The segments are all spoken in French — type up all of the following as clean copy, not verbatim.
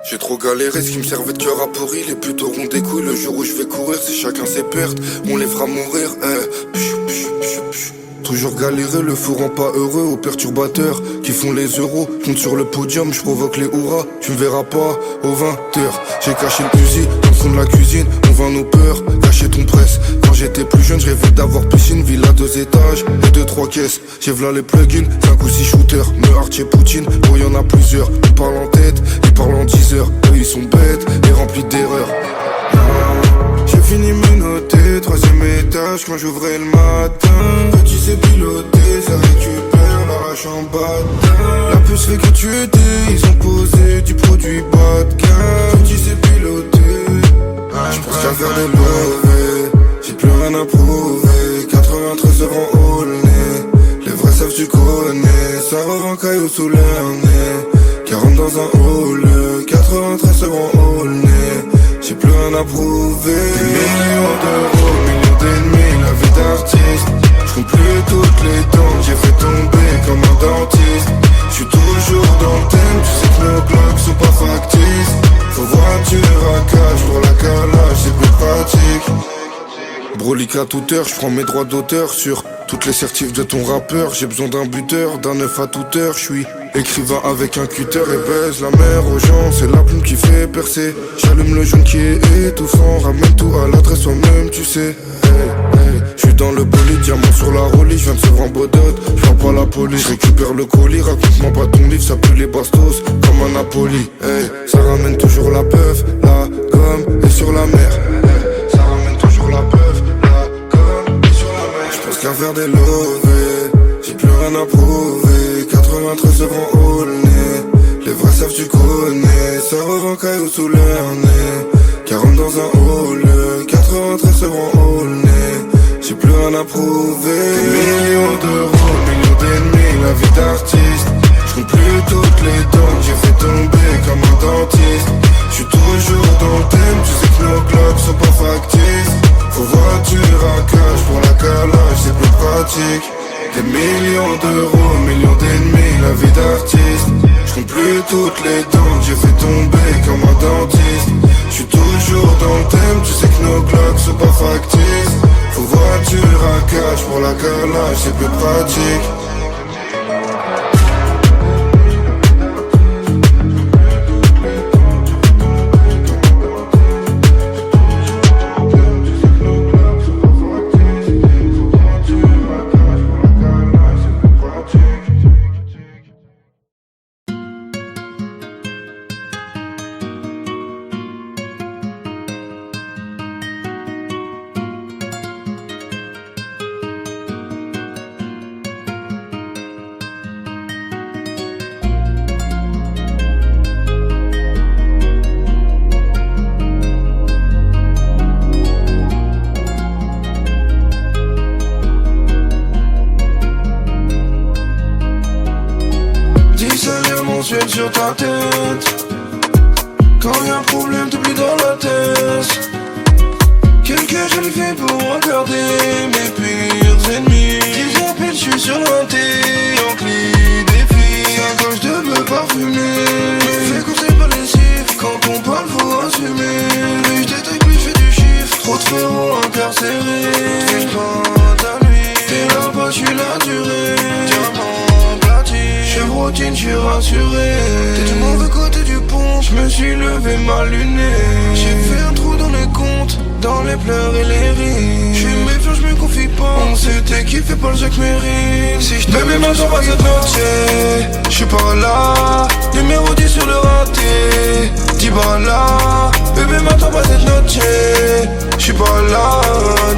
J'ai trop galéré, ce qui me servait de cœur à pourri. Les putes auront des couilles le jour où je vais courir. C'est chacun ses pertes, on les fera mourir. Toujours galérer, le fou rend pas heureux. Aux perturbateurs qui font les euros. Compte sur le podium, je provoque les hurrahs. Tu me verras pas aux 20h. J'ai caché le fusil dans le fond de la cuisine. On vend nos peurs, cacher ton presse. Quand j'étais plus jeune, je rêvais d'avoir piscine, villa 2 étages et 2-3 caisses. J'ai v'là les plugins, 5 ou 6 shooters. Me Archie Poutine, oh y'en a plusieurs. Ils parlent en tête, ils parlent en 10 heures. Eux ils sont bêtes et remplis d'erreurs. J'ai fini menotté, 3ème étage quand j'ouvrais le matin. Petit c'est piloté, ça récupère l'arrache en bas. La puce fait que tu étais, ils ont posé du produit bas de gamme. Petit c'est piloté, j'pense qu'à faire des levées. J'ai plus rien à prouver, 93 heures en haut le nez. Les vrais savent tu connais, ça revend caillou sous leur nez. 40 dans un hall, 93 heures en haut le nez. J'ai plus rien à prouver. Des millions d'euros, millions d'ennemis, la vie d'artiste. J'compte plus toutes les dents que j'ai fait tomber comme un dentiste. J'suis toujours dans le thème, tu sais que nos blocs sont pas factices. Faut voiture à cash pour la calage, c'est plus pratique. Brolique à toute heure, j'prends mes droits d'auteur sur toutes les certifs de ton rappeur. J'ai besoin d'un buteur, d'un œuf à toute heure. J'suis écrivain avec un cutter et baise la mer aux gens. C'est la plume qui fait percer. J'allume le jaune qui est étouffant. Ramène tout à l'adresse toi-même, tu sais. J'suis dans le bolide, diamant sur la rollie. J'viens de se en bodote, j'prends pas la police. Récupère le colis, raconte-moi pas ton livre. Ça pue les bastos comme un Napoli. Ça ramène toujours la peuf, la gomme et sur la mer. Ça ramène toujours la peuf, la gomme et sur la mer. J'pense qu'à faire des lovés, j'ai plus rien à prouver. 93 heures en haut le nez. Les vrais savent tu connais, ça revend caillou sous leur nez. 40 dans un hall, 93 heures en haut le nez. J'ai plus rien à prouver. Des millions d'euros, millions d'ennemis, la vie d'artiste. J'compte plus toutes les dents que j'ai fait tomber comme un dentiste. J'suis toujours dans le thème, tu sais que nos clocks sont pas factices. Faut voiture à cash pour la calage, c'est plus pratique. Des millions d'euros, millions d'ennemis, la vie d'artiste. J'compte plus toutes les dents que j'ai fait tomber comme un dentiste. J'suis toujours dans le thème, tu sais que nos clocks sont pas factices. Faut voiture à cash pour la calage, c'est plus pratique. Sur ta tête, quand y'a un problème t'oublies dans la tête. Quelques jolies filles pour regarder mes pires ennemis. 10 appels, j'suis sur l'inté, en clé des filles. À gauche de me parfumer. Fais courser par les chiffres, quand on parle faut assumer. Plus je détecte, plus je fais du chiffre. Trop de frérots incarcérés. Fais pas à lui, t'es là-bas, j'suis la durée. Chevrotine, j'suis rassuré. T'es du mauvais côté du pont, j'me suis levé mal luné. J'ai fait un trou dans les comptes, dans les pleurs et les rires. J'suis méfiant, j'me confie pas. On s'était kiffé par le Jacques Mérine. Si j'te bébé maintenant pas cette noche, j'suis pas là. Numéro 10 sur le raté, 10 balles là. Bébé maintenant pas cette noche, j'suis pas là.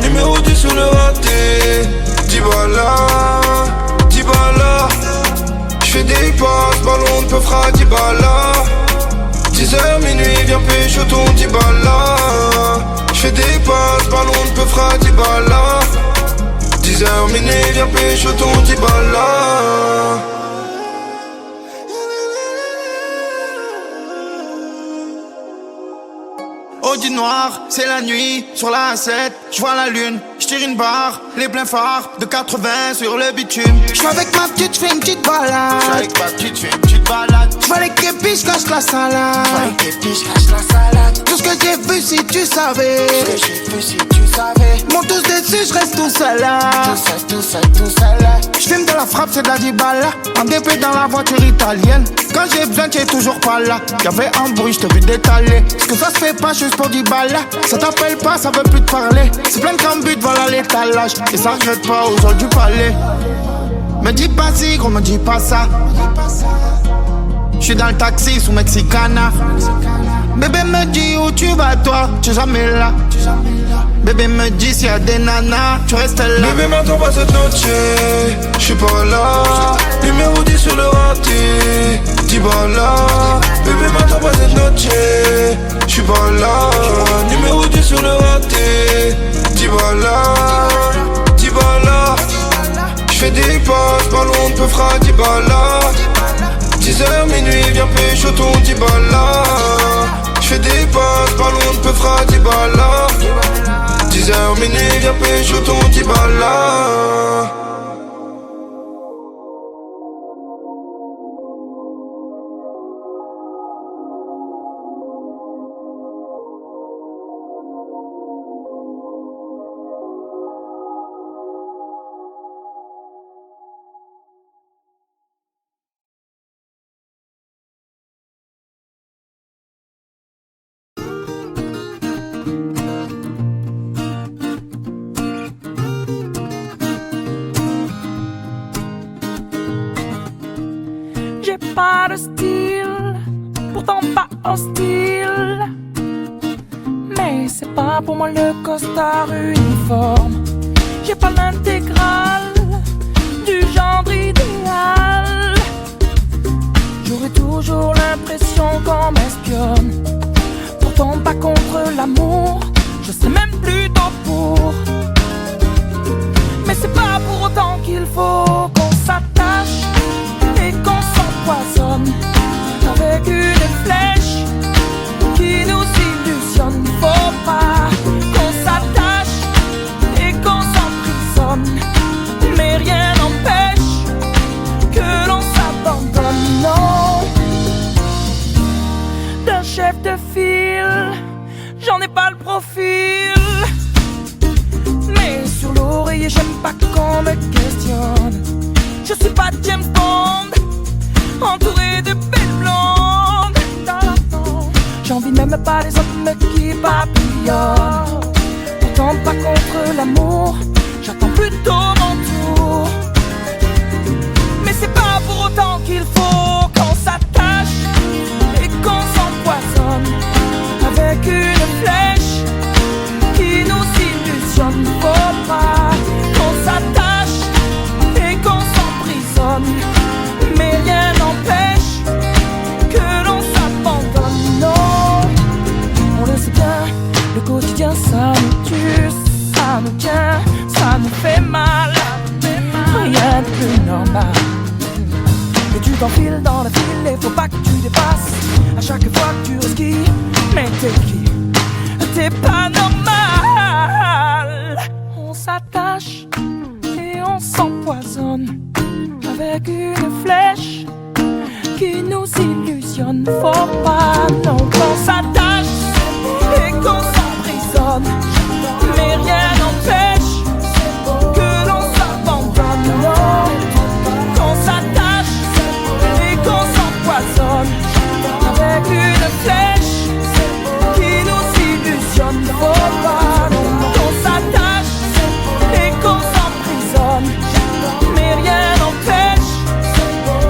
Numéro 10 sur le raté, 10 balles là. 10 balles là. J'fais des passes, ballon de peu fera 10 balles là. 10h minuit, viens pécho ton 10 balles là. J'fais des passes, ballon de peu fera 10 balles là. 10h minuit, viens pécho ton 10 balles là. Audi noir, c'est la nuit, sur la A7, je vois la lune, je tire une barre, les pleins phares de 80 sur le bitume. Je suis avec ma petite, je fais une petite balade. Je suis avec ma petite, je fais une petite balade. Je vois les képis, je cache la salade. Je vois les képis, je cache la salade. Tout ce que j'ai vu si tu savais. Tout ce que j'ai vu si tu savais. Monte tous dessus, je reste tout seul là. Tout seul là. Je fume de la frappe, c'est de la dibala. En DP dans la voiture italienne. Quand j'ai besoin, t'es toujours pas là. Y'avait un bruit, je t'ai vu détaler. Ce que ça se fait pas juste pour 10 balles. Ça t'appelle pas, ça veut plus te parler. C'est plein de cambutes, voilà l'étalage. Et ça regrette pas aux halls du palais. Me dis pas si, gros, me dis pas ça. J'suis dans le taxi sous Mexicana. Bébé me dit où tu vas toi, tu es jamais là. Bébé me dit s'il y a des nanas, tu restes là. Bébé m'attends pas cette noche, j'suis pas là. Numéro 10 sur le raté, Dibala. Bébé m'attends pas cette noche, j'suis pas là. Numéro 10 sur le raté, Dibala. J'fais des passes, ballon de peu fera Dibala. 10h minuit, viens pécho ton Dibala. J'fais des passes, ballon de peu fera Dibala. 10h minuit, viens pécho ton Dibala. J'ai pas de style, pourtant pas hostile. Mais c'est pas pour moi le costard uniforme. J'ai pas l'intégrale du genre idéal. J'aurais toujours l'impression qu'on m'espionne. Pourtant pas contre l'amour, je sais même plutôt pour. Mais c'est pas pour autant qu'il faut qu'on s'attache et qu'on s'empoisonne avec une flèche qui nous illusionne. Faut pas qu'on s'attache et qu'on s'emprisonne, mais rien n'empêche que l'on s'abandonne. Non, d'un chef de file, j'en ai pas le profil. Mais sur l'oreiller, j'aime pas qu'on me questionne. Je suis pas James Bond, entouré de belles blondes. J'envie même pas les hommes qui papillonnent. Pourtant pas contre l'amour, j'attends plutôt mon tour. Mais c'est pas pour autant qu'il faut qu'on s'attache et qu'on s'empoisonne avec une flèche qui nous illusionne. Faut pas qu'on s'attache et qu'on s'emprisonne, mais rien n'empêche que l'on s'abandonne. Non, on le sait bien, le quotidien ça nous tue, ça nous tient, ça nous fait mal. Rien de plus normal. Et tu t'enfiles dans la file et faut pas que tu dépasses. À chaque fois que tu resquilles, mais t'es qui? T'es pas normal. On s'attache et on s'empoisonne avec une flèche qui nous illusionne. Faut pas non qu'on s'attache et qu'on s'emprisonne, mais rien n'empêche que l'on s'abandonne. Non, qu'on s'attache et qu'on s'empoisonne avec une flèche qui nous illusionne. Faut pas non qu'on s'attache et qu'on s'emprisonne, mais rien n'empêche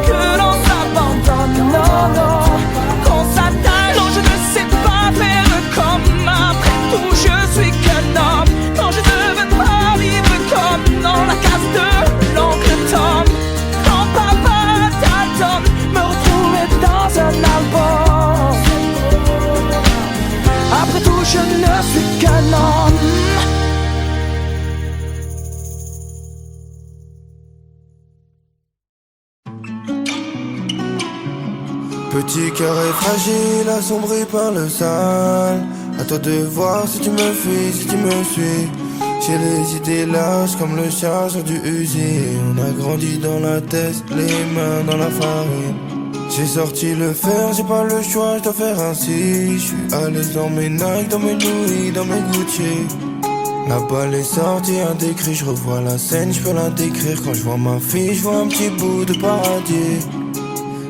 que l'on s'abandonne. Non, non, qu'on s'attache. Non, je ne sais pas faire comme après tout, je suis qu'un homme. Non, je ne veux pas vivre comme dans la case de l'oncle Tom. Quand papa t'attend, me retrouver dans un album. Après tout, je ne suis qu'un homme. Petit cœur est fragile, assombri par le sale. À toi de voir si tu me fuis, si tu me suis. J'ai les idées larges comme le chargeur du Uzi. On a grandi dans la tête, les mains dans la farine. J'ai sorti le fer, j'ai pas le choix, je dois faire ainsi. Je suis à l'aise dans mes Nike, dans mes Louis, dans mes Gucci. La balle est sortie, un décrit, je revois la scène, je peux la décrire. Quand je vois ma fille, je vois un petit bout de paradis.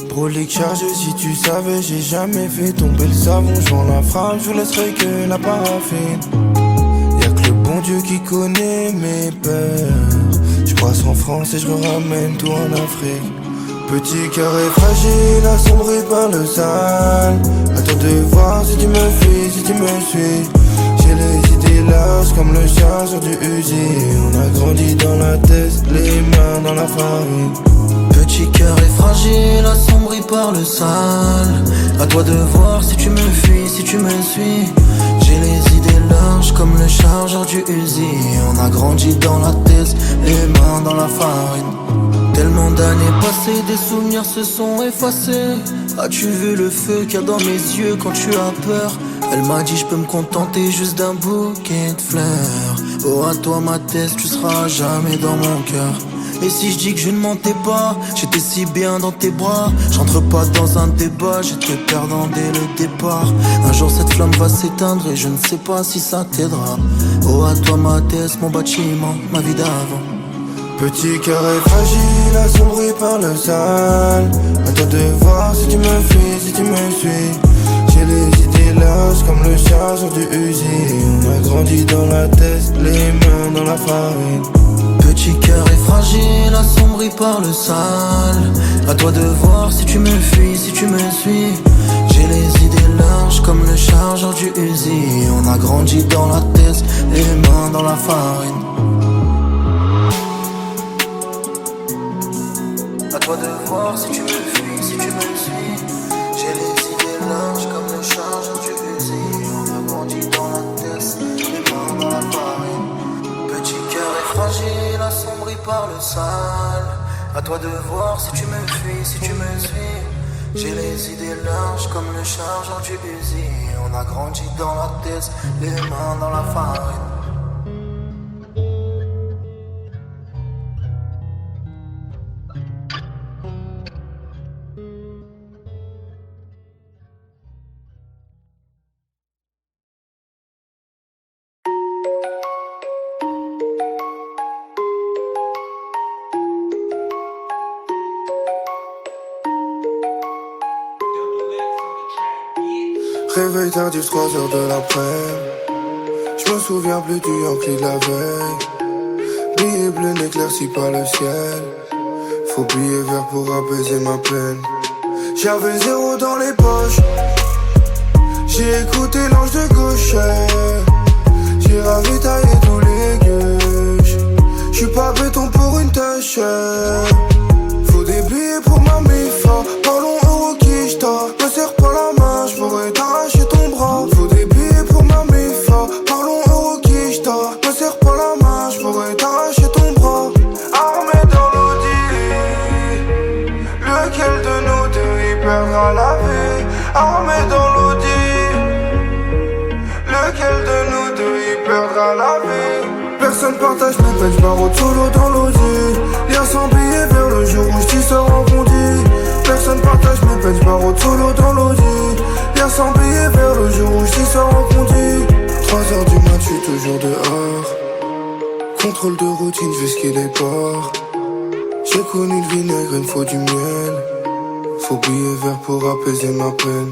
Brolique charge, si tu savais, j'ai jamais fait tomber le savon. Je vends la frappe, je vous laisserai que la paraffine. Y'a que le bon Dieu qui connaît mes peurs. Je passe en France et je ramène tout en Afrique. Petit cœur est fragile, assombri par le sale. À toi de voir si tu me fuis, si tu me suis. J'ai les idées larges comme le chargeur du Uzi. On a grandi dans la tête, les mains dans la farine. Petit cœur est fragile, assombri par le sale. À toi de voir si tu me fuis, si tu me suis. J'ai les idées larges comme le chargeur du Uzi. On a grandi dans la tête, les mains dans la farine. Tellement d'années passées, des souvenirs se sont effacés. As-tu vu le feu qu'il y a dans mes yeux quand tu as peur? Elle m'a dit je peux me contenter juste d'un bouquet de fleurs. Oh à toi ma thèse, tu seras jamais dans mon cœur. Et si je dis que je ne mentais pas, j'étais si bien dans tes bras. J'entre pas dans un débat, j'étais perdant dès le départ. Un jour cette flamme va s'éteindre et je ne sais pas si ça t'aidera. Oh à toi ma thèse, mon bâtiment, ma vie d'avant. Petit cœur est fragile, assombri par le sale. À toi de voir si tu me fuis, si tu me suis. J'ai les idées larges comme le chargeur du Uzi. On a grandi dans la tête, les mains dans la farine. Petit cœur est fragile, assombri par le sale. À toi de voir si tu me fuis, si tu me suis. J'ai les idées larges comme le chargeur du Uzi. On a grandi dans la tête, les mains dans la farine. À toi de voir si tu me fuis, si tu me suis. J'ai les idées larges comme le chargeur du Uzi. On a grandi dans la tête, les mains dans la farine. Petit cœur est fragile, assombri par le sale. À toi de voir si tu me fuis, si tu me suis. J'ai les idées larges comme le chargeur du Uzi. On a grandi dans la tête, les mains dans la farine. Réveil tardif, 3h de l'après-midi. Je me souviens plus du Yankee de la veille. Billet bleu n'éclaircit pas le ciel. Faut billet vert pour apaiser ma peine. J'avais 0 dans les poches. J'ai écouté l'ange de gauche. J'ai ravitaillé tous les gueuches. J'suis pas béton pour une tâche. Faut des billets pour ma mifa. Parlons euro quicheta. Me serre pas la main, j'pourrais t'arracher ton bras. Faut des billets pour ma mifa. Parlons euro quicheta. Me serre pas la main, j'pourrais t'arracher ton bras. Armé dans l'audi. Lequel de nous deux y perdra la vie? Armé dans l'audi. Lequel de nous deux y perdra la vie? Personne partage mes peines, j'barre solo dans l'audi. Lien sans billet vers le jour où j't'y sors en bondi. Personne partage mes peines, j'barre solo dans l'audi. Lien sans billet vers le jour où j't'y sors en bondi. 3h du mat, j'suis toujours dehors. Contrôle de routine jusqu'à les ports. J'ai connu le vinaigre, il me faut du miel. Faut billet vert pour apaiser ma peine.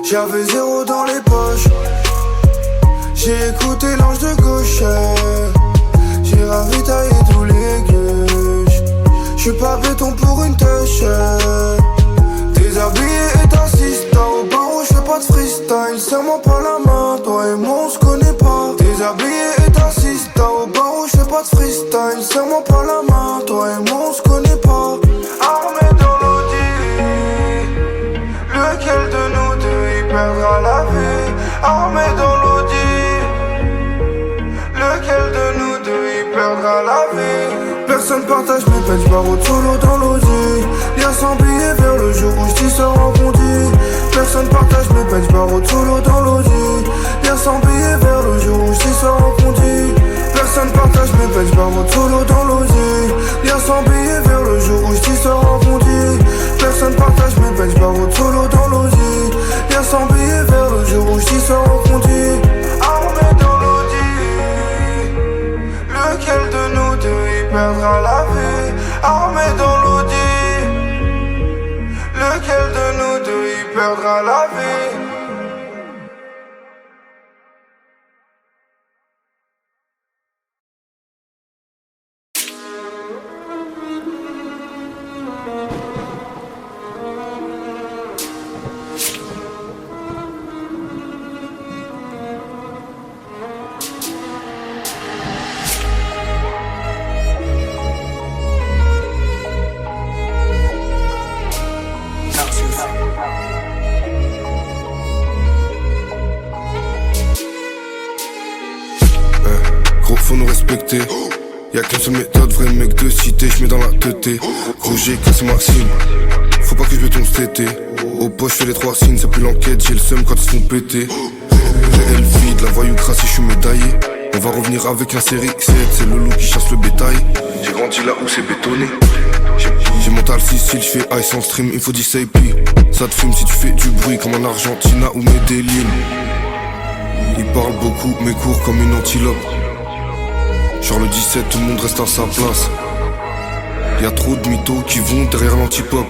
J'avais 0 dans les poches. J'ai écouté l'ange de gauche. J'ai ravitaillé tous les gueuches. J'suis pas béton pour une tâche. Déshabillé et t'assistes. Au barreau j'fais pas de freestyle. Serre-moi pas la main, toi et moi on se connaît pas. Déshabillé et t'assistes. Au barreau j'fais pas de freestyle. Serre-moi pas la main, toi et moi on se connaît pas. Armé dans l'audi. Lequel de nous deux y perdra la vie? Armé dans l'audi. Lequel de nous deux y perdra la vie? Personne partage mes peines, j'barre solo dans l'audi. Lien sans billet vers le jour où j't'y sors en bondi. Personne partage mes peines, j'barre solo dans l'audi. Lien 100 billets vers le jour où j'y sois rencontré. Personne partage mes peines, j'barre solo dans l'osier. Y'a 100 billets vers le jour où j'y sois rencontré. Personne partage mes peines, j'barre solo dans l'osier. Y'a 100 billets vers le jour où j'y sois rencontré. Armé dans l'audi, lequel de nous deux y perdra la vie? Armé dans l'audi, lequel de nous deux y perdra la vie? Faut nous respecter. Y'a qu'une seule méthode, vrai mec de cité, j'mets dans la teuté. Gros j'ai cassé Maxime, faut pas que je me tombe cet été. Au poche j'fais les 3 signes, c'est plus l'enquête, j'ai le seum quand ils se font péter. Réel vide, la voyou crasse et j'suis médaillé. On va revenir avec un série 7, c'est le loup qui chasse le bétail. J'ai grandi là où c'est bétonné. J'ai mon tal 6 je fais ice en stream, il faut 10 AP. Ça te fume si tu fais du bruit comme en Argentina ou Medellin. Il parle beaucoup mais court comme une antilope. Genre le 17 tout le monde reste à sa place. Y'a trop de mythos qui vont derrière l'antipop.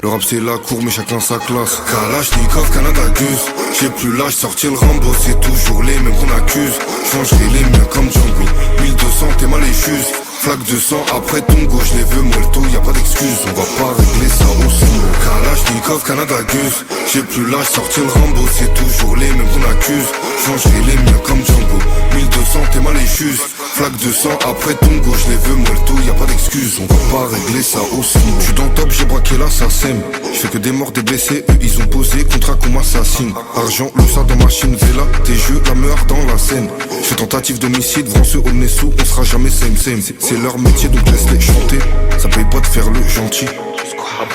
Le rap c'est la cour mais chacun sa classe. Kalachnikov, Canada Gus. J'ai plus l'âge, sortir le Rambo. C'est toujours les mêmes qu'on accuse. Changerai les miens comme Django. 1200 t'es mal et juste. Flaque de sang après Tongo. Je les veux molto, y'a pas d'excuse. On va pas régler ça au son. Kalachnikov, Canada Gus. J'ai plus l'âge, sortir le Rambo. C'est toujours les mêmes qu'on accuse. Changerai les miens comme Django. 1200 t'es mal et juste. Flaque de sang après Tongo. Je les veux molto, y'a pas d'excuse. On va pas régler ça au son. J'suis dans le top, j'ai braqué là, ça sème. J'fais que des morts, des blessés, eux ils ont posé contrat qu'on m'assassine. Argent, le ça dans machine, Vela, tes jeux, la meurt dans la scène. J'fais tentative d'homicide, vend ceux au nez sous, on sera jamais same. C'est leur métier donc laisse-les chanter. Ça paye pas de faire le gentil.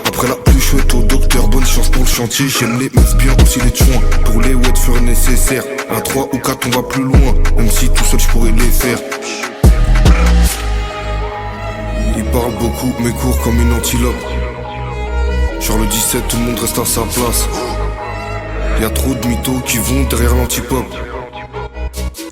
Après la pluie chouette au docteur, bonne chance pour le chantier. J'aime les meufs bien aussi les chouins. Pour les wet furent nécessaires. Un 3 ou 4 on va plus loin. Même si tout seul j'pourrais les faire. Il parle beaucoup mais court comme une antilope. Genre le 17 tout le monde reste à sa place. Y'a trop de mythos qui vont derrière l'antipop.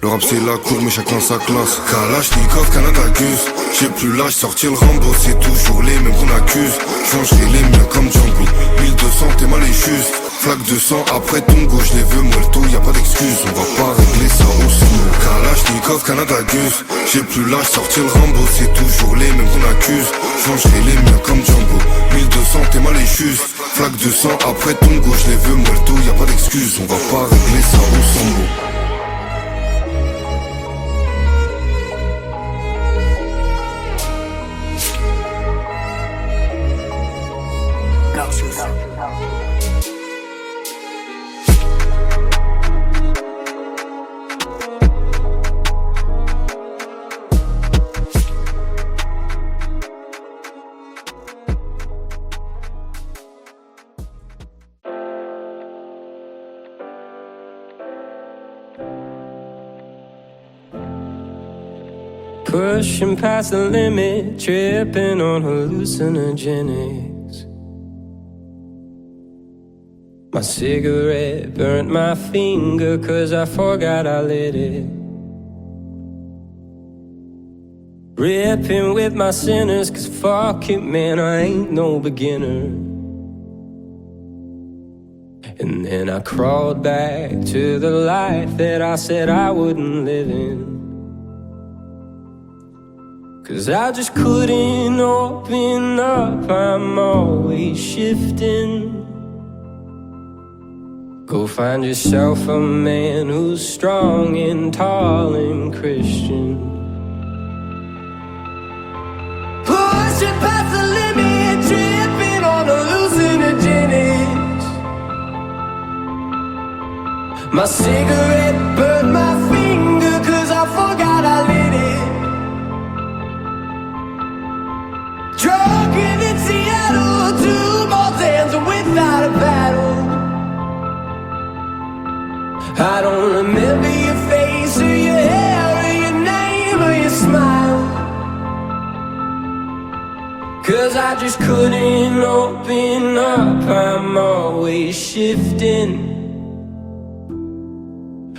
Le rap c'est la cour mais chacun sa classe. Kalachnikov, Canada Gus. J'ai plus l'âge, sortir le Rambo. C'est toujours les mêmes qu'on accuse. Changerai les miens comme Django. 1200 t'es mal et juste. Flaque de sang après Tongo. Je les veux molto, y'a pas d'excuse. On va pas régler ça au son. Kalachnikov, Canada Gus. J'ai plus l'âge, sortir le Rambo. C'est toujours les mêmes qu'on accuse. Changerai les miens comme Django. 1200 t'es mal et juste. Flaque de sang après Tongo. Je les veux molto, y'a pas d'excuse. On va pas régler ça au son. Pushing past the limit, tripping on hallucinogenics. My cigarette burnt my finger 'cause I forgot I lit it. Ripping with my sinners 'cause fuck it man, I ain't no beginner. And then I crawled back to the life that I said I wouldn't live in. 'Cause I just couldn't open up, I'm always shifting. Go find yourself a man who's strong and tall and Christian. Pushing past the limit, tripping on hallucinogenics. My cigarette burned my finger 'cause I forgot I lit it. Drunken in Seattle, 2 more days without a battle. I don't 'Cause I just couldn't open up, I'm always shifting.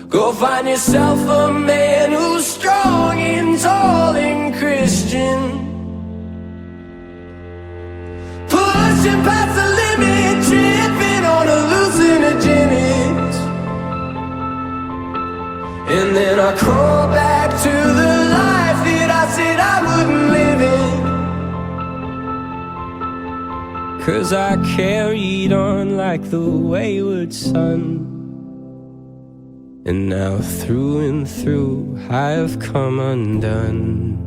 Go find yourself a man who's strong and tall and Christian. Pushing past the limit, tripping on hallucinogenics. And then I crawl back to the life that I said I wouldn't live in. 'Cause I carried on like the wayward son. And now through and through I have come undone.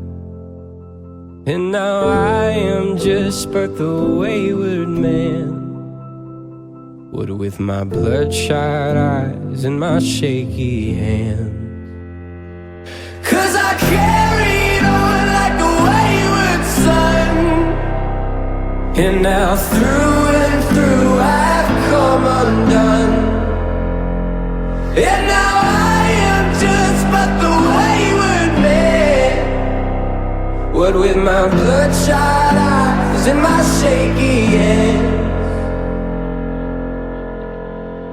And now I am just but the wayward man, what with my bloodshot eyes and my shaky hands. 'Cause I carried on like a wayward son. And now through and through I've come undone. And now I am just but the wayward man, what with my bloodshot eyes and my shaky hands.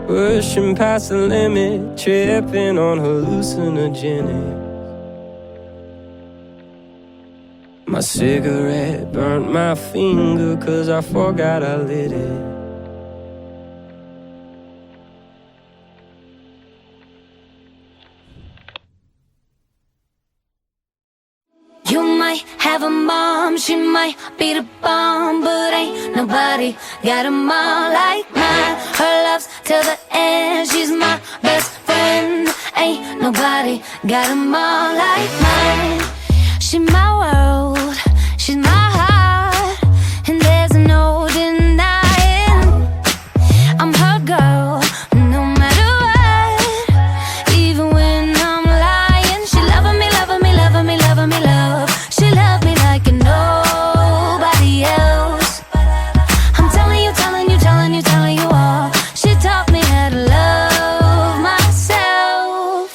Pushing past the limit, tripping on hallucinogenics. My cigarette burnt my finger 'cause I forgot I lit it. You might have a mom, she might be the bomb, but ain't nobody got a mom like mine. Her love's till the end, she's my best friend. Ain't nobody got a mom like mine. She's my world, she's my heart, and there's no denying I'm her girl, no matter what. Even when I'm lying, she loving me, loving me, loving me, loving me, love. She loved me like nobody else. I'm telling you, telling you, telling you, telling you all. She taught me how to love myself.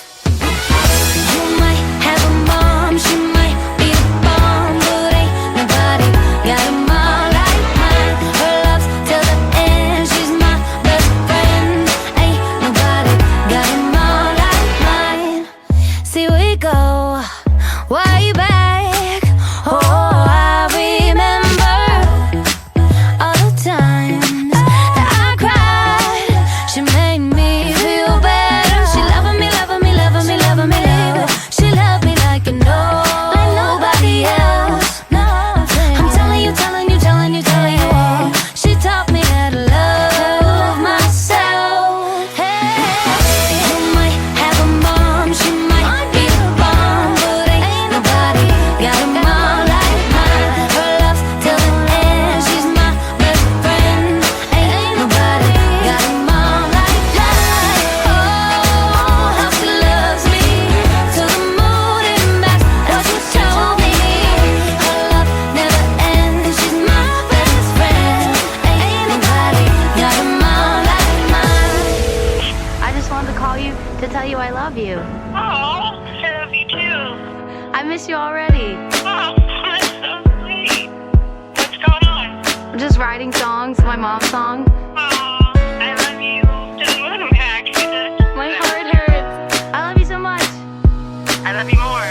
You might have a mom, she might be the bomb, but ain't nobody got a mom like mine. Her love's till the end, she's my best friend. Ain't nobody got a mom like mine. See, we go way back. Oh, I remember all the times that I cried. She made me feel better. She loving me, loving me, loving me, loving me, love. She loved me like nobody else. I'm telling you, telling you, telling you, telling you all. She taught me how to love myself. Hey, you might have a mom, she might be the bomb, but ain't nobody got a mom like mine. Her love's till the end, she's my best friend. Ain't nobody got a mom like mine. Oh, how she loves me till the moon and back. That's what she told me. Her love never ends, she's my best friend. Ain't nobody got a mom like mine. I just wanted to call you to tell you I love you. Oh, I love you too. I miss you already. Oh, that's so sweet. What's going on? I'm just writing songs, my mom's song. Oh, I love you to the moon and back. My heart hurts. I love you so much. I love you more.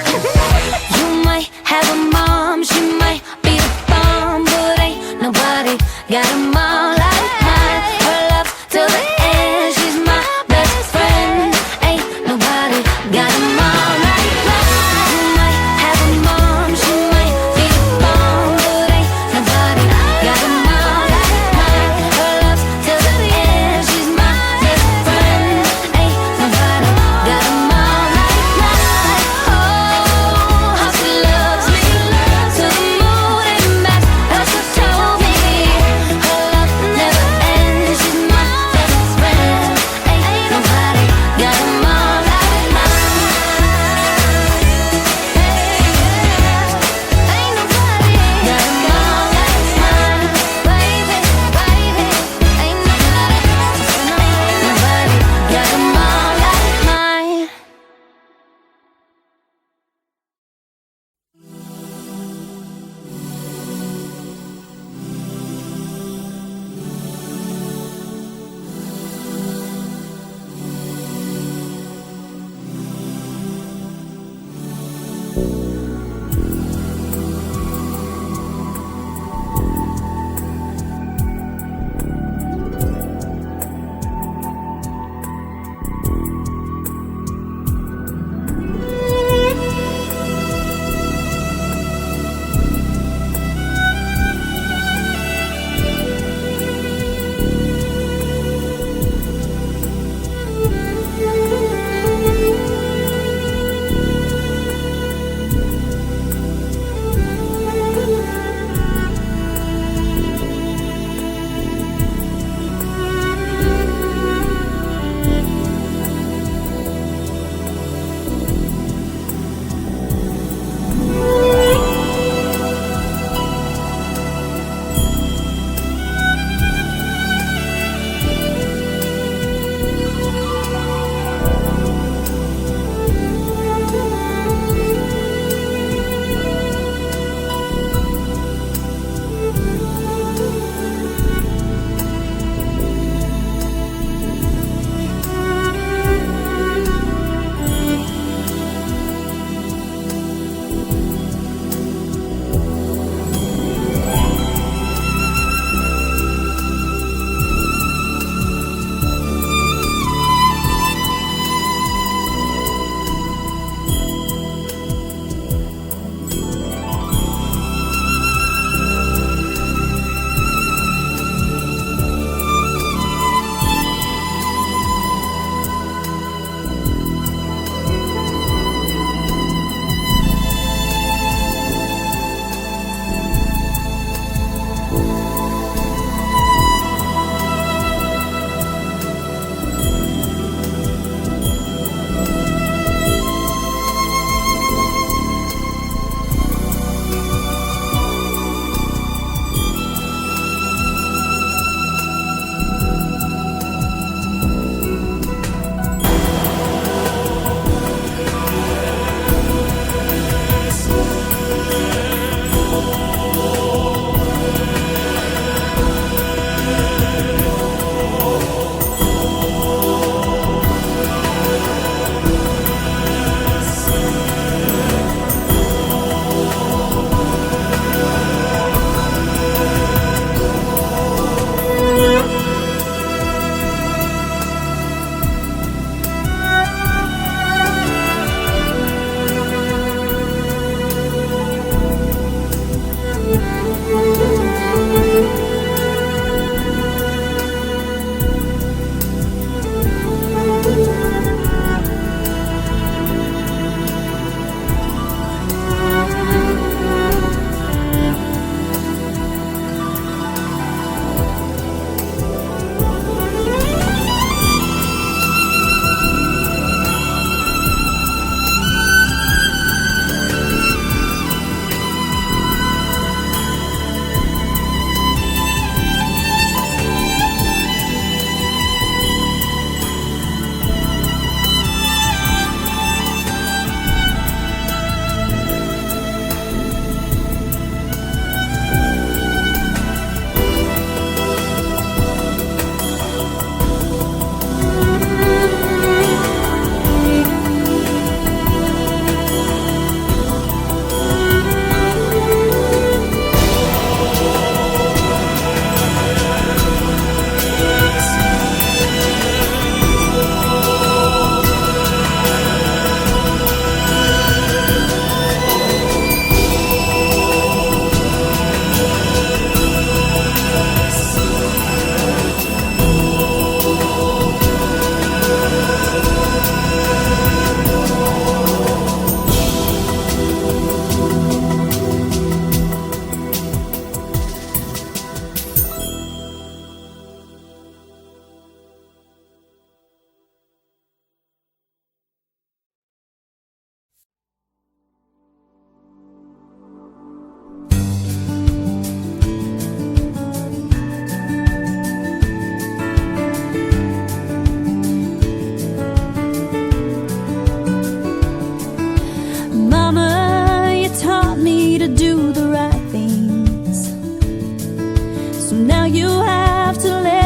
You might have a mom, she might be the bomb, but ain't nobody got a mom like mine. Her love till the end, she's my best friend. Ain't nobody got a mom like mine. You might have a mom, she might be the bomb, but ain't nobody got a mom like mine. Her love till the end, she's my best friend. Ain't nobody got a mom like mine. Oh, how she loves me till the moon and back. That's what told me. Her love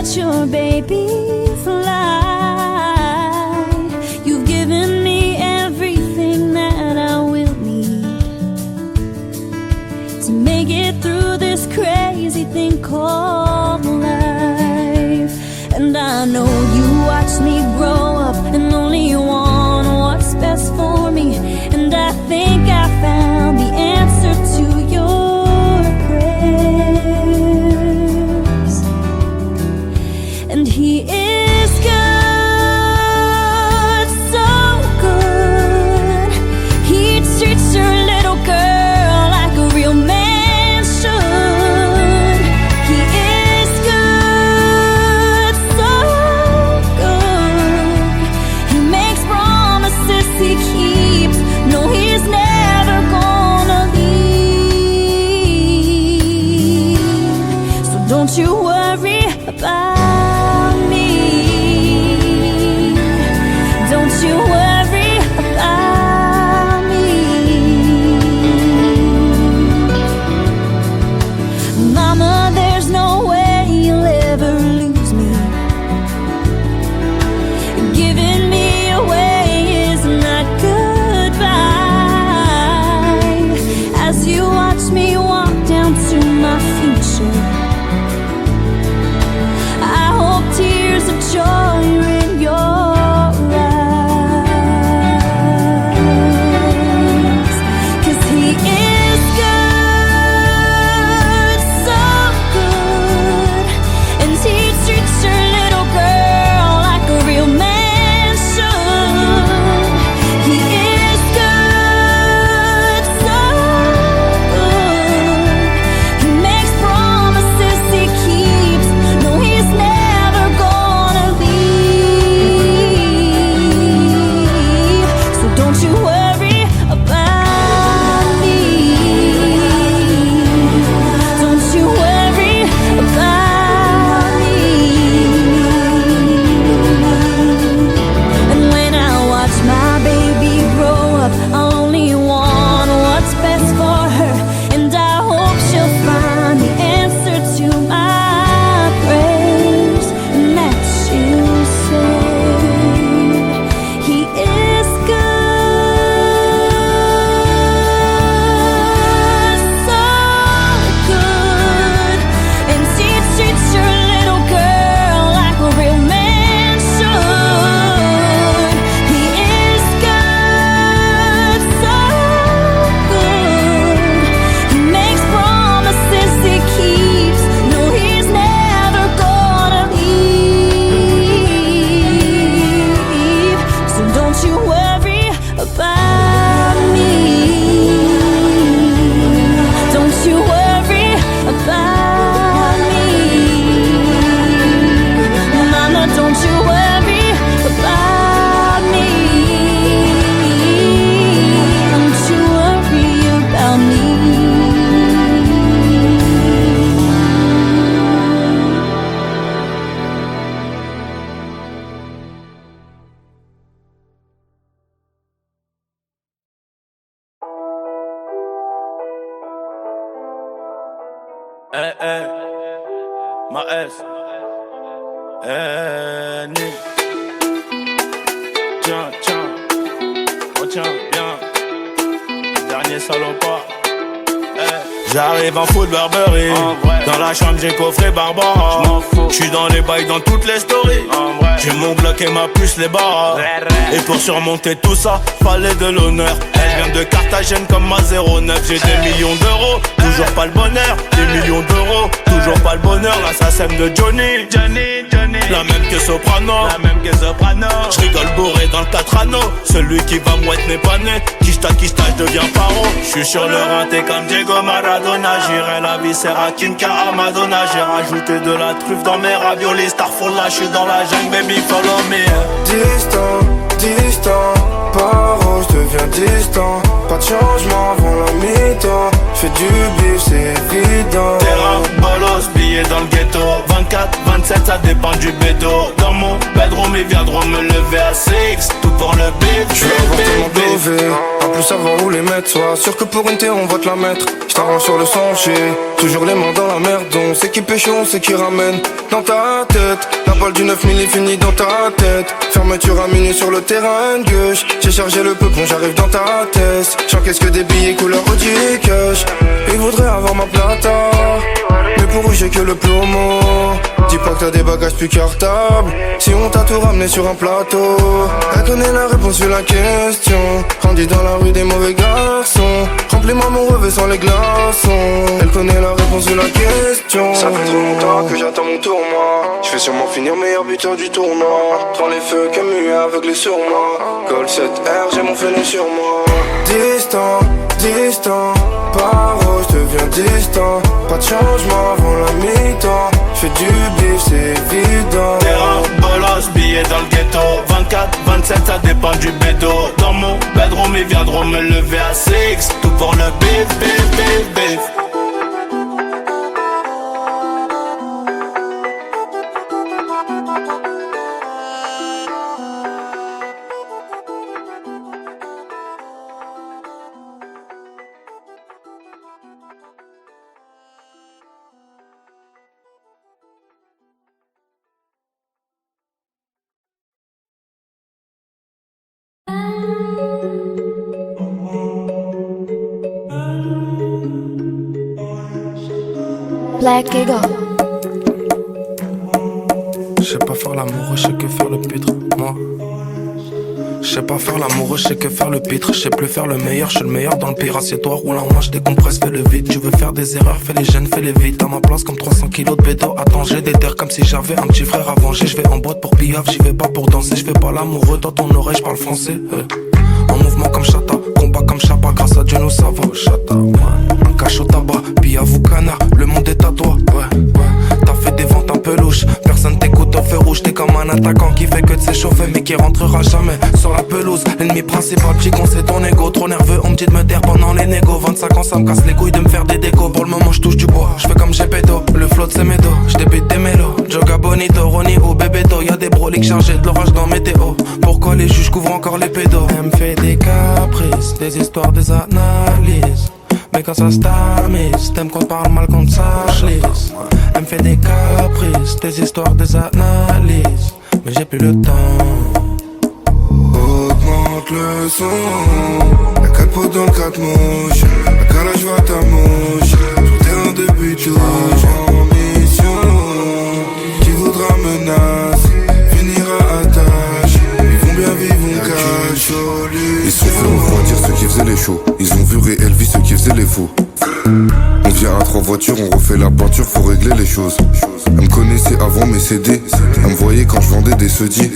let your baby fly. You've given me everything that I will need to make it through this crazy thing called life. And I know you watched me grow up and only want what's best for me. And I think I found the answer to your prayers. And he is good, so good. He treats your little girl like a real man should. He is good, so good. He makes promises he keeps. No, he's never gonna leave. So don't you worry about me. Don't you worry about me. Mama, there's no way you'll ever lose me. Giving me away is not goodbye. As you watch me walk down to my future, I hope tears of joy are in your eyes. 'Cause he is good, so good. And he treats your little girl like a real man should. He is good, so good. He makes promises he keeps. No, he's never gonna leave. So don't you worry about me. Don't you worry about me. And when I watch my baby grow up, I only want what's best for her. And I hope she'll find the answer to my prayers. And that she'll say, he is good, so good. And he treats your little girl like a real man should. He is good, so good. He makes promises he keeps. No, he's never gonna leave. So don't you worry about me. Don't you worry about me. Mama, don't you worry about me. Don't you worry about me. Eh, eh, ma S. Eh, Nick. Tiens, tiens. Oh, tiens, bien. Dernier salopard. J'arrive en foot Burberry. Dans la chambre j'ai coffré Barbara. J'suis dans les bails dans toutes les stories. J'ai mon bloc et ma puce les barres. Et pour surmonter tout ça, fallait de l'honneur. Elle vient de Carthagène comme ma 09. J'ai des millions d'euros, toujours pas le bonheur. Des millions d'euros, toujours pas le bonheur. L'assassin de Johnny, la même que Soprano, J'rigole bourré dans le 4 anneaux. Celui qui va mouette n'est pas né. Kishta, je deviens paro. J'suis sur le rinté comme Diego Maradona. J'irai la viscère à Kinka à Madonna. J'ai rajouté de la truffe dans mes raviolis. Starfall là, j'suis dans la jungle, baby, follow me. Distant, distant, paro, j'deviens distant. Pas de changement avant la mi-temps. J'fais du bif, c'est évident. Terrain, bolos, billets dans le ghetto. 24, 27, ça dépend du bédo. Dans mon bedroom, ils viendront me lever à 6. Tout pour le bif, Je veux avoir tellement dové, à plus savoir où les mettre. Sois sûr que pour une terre on va te la mettre. J't'arrange sur le sang, j'ai toujours les mains dans la merde. Donc on sait qui pêche, on sait qui ramène. Dans ta tête, la balle du 9000 est finie dans ta tête. Fermeture à minuit sur le terrain de gauche. J'ai chargé le peupon, j'arrive dans ta tête. J'encaisse que des billets couleur Audi cash. Ils voudraient avoir ma plata, mais pour eux j'ai que le plomo. Dis pas que t'as des bagages plus cartables, si on t'a tout ramené sur un plateau. Elle connaît la réponse sur la question. Grandi dans la rue des mauvais garçons. Remplis-moi mon revêt sans les glaçons. Elle connaît la réponse sur la question. Ça fait trop longtemps que j'attends mon tournoi. Je vais sûrement finir meilleur buteur du tournoi. Prends les feux comme muet aveuglé sur moi. Gold 7R, j'ai mon fenêtre sur moi. Distant, distant, paro, je deviens distant. Pas de changement avant la mi-temps. J'fais du bif, c'est évident. Terrain, bolos, billets dans le ghetto. 24, 27, ça dépend du bédo. Dans mon bedroom, ils viendront me lever à 6. Tout pour le bif, bif, bif, bif. Black Eagle. Je sais pas faire l'amoureux, je sais que faire le pitre, moi. Je sais pas faire l'amoureux, je sais que faire le pitre. Je sais plus faire le meilleur, je suis le meilleur dans le pire. Assieds-toi, roule en moi, je décompresse, fais le vide. Tu veux faire des erreurs, fais les gènes, fais les vides. À ma place comme 300 kilos de bédo. Attends, j'ai des terres comme si j'avais un petit frère à venger. Je vais en boîte pour piaf, j'y vais pas pour danser. Je fais pas l'amoureux, dans ton oreille, je parle français. En mouvement comme Chata, combat comme Chapa. Grâce à Dieu nous savons, Chata, ouais. Un cachot tabac, Piavoukana, le monde est à toi, ouais. T'as fait des ventes un peu louches, personne t'écoute au feu rouge. T'es comme un attaquant qui fait que de s'échauffer mais qui rentrera jamais sur la pelouse. L'ennemi principal, petit con, c'est ton ego. Trop nerveux, on me dit de me taire pendant les négos. 25 ans, ça me casse les couilles de me faire des décos. Pour le moment, je touche du bois, je fais comme Gepetto. Le flow de c'est médo, je débute des mélos. Joga Bonito, Ronnie ou Bebeto. Y'a des broliques chargés de l'orage dans météo. Pourquoi les juges couvrent encore les pédos? Elle me fait des caprices, des histoires, des analyses. Mais quand ça se tamise, t'aimes qu'on te parle mal, qu'on te sache lisse. Elle me fait des caprices, des histoires, des analyses. Mais j'ai plus le temps. Augmente le son. La 4 pots dans le 4 mouches. La calage va ta mouche. Sur terrain depuis tout. En mission. Qui voudra menace finira à tâche. Ils vont bien vivre, on cache. Ils sont fait refroidir ceux qui faisaient les shows. Ils ont vu réel vie ceux qui faisaient les faux. On vient à 3 voitures, on refait la peinture, faut régler les choses. Elle me connaissait avant mes CD. Elle me voyait quand je vendais des sedis.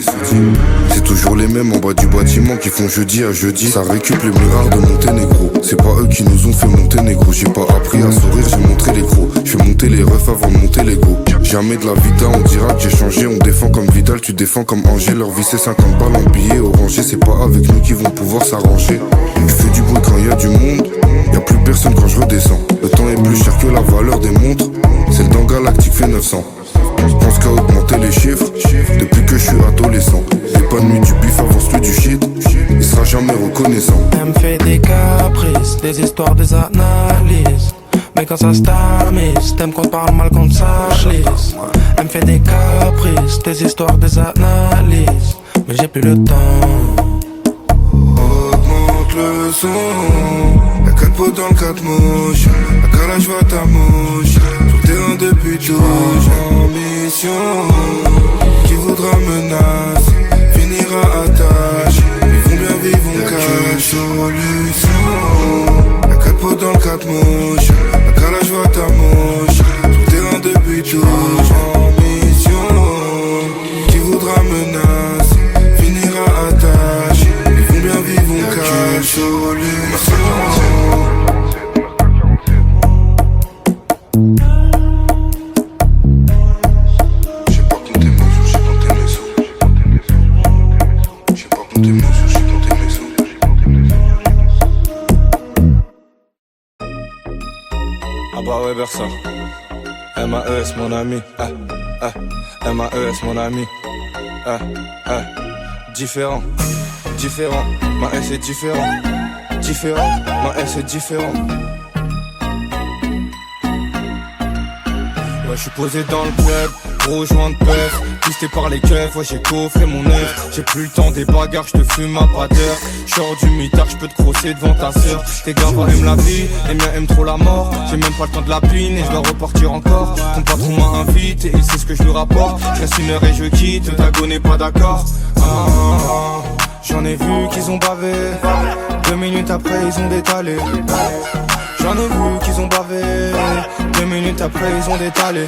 C'est toujours les mêmes en bas du bâtiment qui font jeudi à jeudi. Ça récup les milliards de Monténégro. C'est pas eux qui nous ont fait monter négro. J'ai pas appris à sourire, j'ai montré les gros. J'fais monter les refs avant de monter les go. Jamais de la vida, on dira que j'ai changé. On défend comme Vidal, tu défends comme Angers. Leur vie c'est 50 balles en billets orangés. C'est pas avec nous qu'ils vont pouvoir s'arranger. Je fais du bruit quand y a du monde. Y'a plus personne quand je redescends. Le temps est plus cher que la valeur des montres. C'est le temps galactique fait 900. Je pense qu'à augmenter les chiffres depuis que je suis adolescent. J'ai pas de nuit du bif avant celui du shit. Il sera jamais reconnaissant. Elle me fait des caprices, des histoires, des analyses. Mais quand ça se tamise, t'aimes qu'on te parle mal, qu'on te sache lisse. Elle me fait des caprices, des histoires, des analyses. Mais j'ai plus le temps. Augmente le son. La 4 pots dans le 4 mouches. La calage va ta mouche. Sur terrain depuis tout. En mission. Qui voudra menace finira à tâche. Ils vont bien vivre, on cache. Solution. La 4 pots dans le 4 mouches. La calage va ta mouche. Sur terrain depuis tout. En mission. Qui voudra menace finira à tâche. Ils vont bien vivre, on cache. Solution. Ah bah ouais, Versa. MAES mon ami. MAES mon ami. Différent. Différent. Ma S est différent. Différent. Ma S est différent. Ouais, je suis posé dans le club, gros joint de puff, pisté par les keufs, ouais j'ai coffré mon œuf. J'ai plus le temps des bagarres, je te fume à pas d'heure. J'sors du mitard, je peux te crosser devant ta sœur. Tes gars aiment la vie, les miens aiment trop la mort. J'ai même pas le temps de la pine et je dois repartir encore. Ton patron m'a invité, il sait ce que je lui rapporte. Je reste une heure et je quitte, ta go n'est pas d'accord. J'en ai vu qu'ils ont bavé, 2 minutes après ils ont détalé. J'en ai vu qu'ils ont bavé, 2 minutes après ils ont détalé.